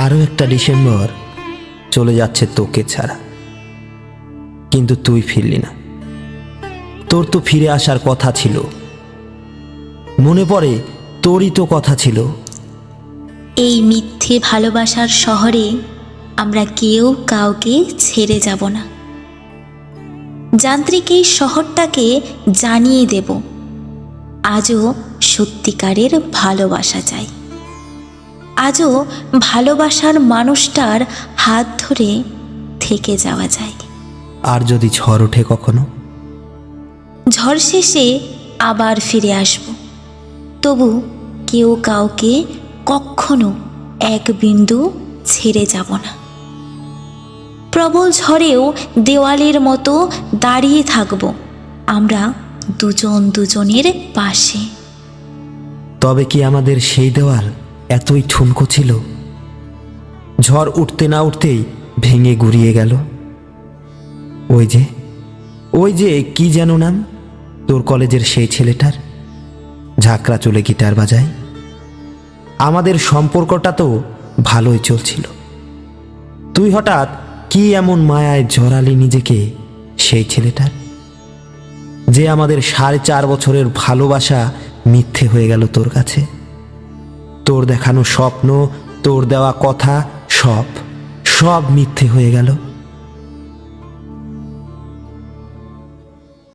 আরও একটা ডিসেম্বর চলে যাচ্ছে তোকে ছাড়া, কিন্তু তুই ফিরলি না। তোর তো ফিরে আসার কথা ছিল, মনে পড়ে তোরই তো কথা ছিল। এই মিথ্যে ভালোবাসার শহরে আমরা কেউ কাউকে ছেড়ে যাব না। যান্ত্রিক এই শহরটাকে জানিয়ে দেব, আজও সত্যিকারের ভালোবাসা চাই। আজও ভালোবাসার মানুষটার হাত ধরে থেকে যাওয়া যায়। আর যদি ঝড় ওঠে কখনো? ঝড় শেষে আবার ফিরে আসব, তবু কেউ কাউকে কখনো এক বিন্দু ছেড়ে যাব না। প্রবল ঝড়েও দেওয়ালের মতো দাঁড়িয়ে থাকব আমরা দুজন দুজনের পাশে। তবে কি আমাদের সেই দেওয়াল এতই ঠুনকো ছিল? ঝড় উঠতে না উঠতেই ভেঙে গুড়িয়ে গেল। ওই যে কি যেন নাম তোর কলেজের সেই ছেলেটার, ঝাঁকড়া চুলে গিটার বাজায়। আমাদের সম্পর্কটা তো ভালোই চলছিল, তুই হঠাৎ কি এমন মায়ায় জড়ালি নিজেকে সেই ছেলেটার, যে আমাদের 4.5 বছরের ভালোবাসা মিথ্যে হয়ে গেল তোর কাছে। তোর দেখানো স্বপ্ন, তোর দেওয়া কথা, সব মিথ্যে হয়ে গেল।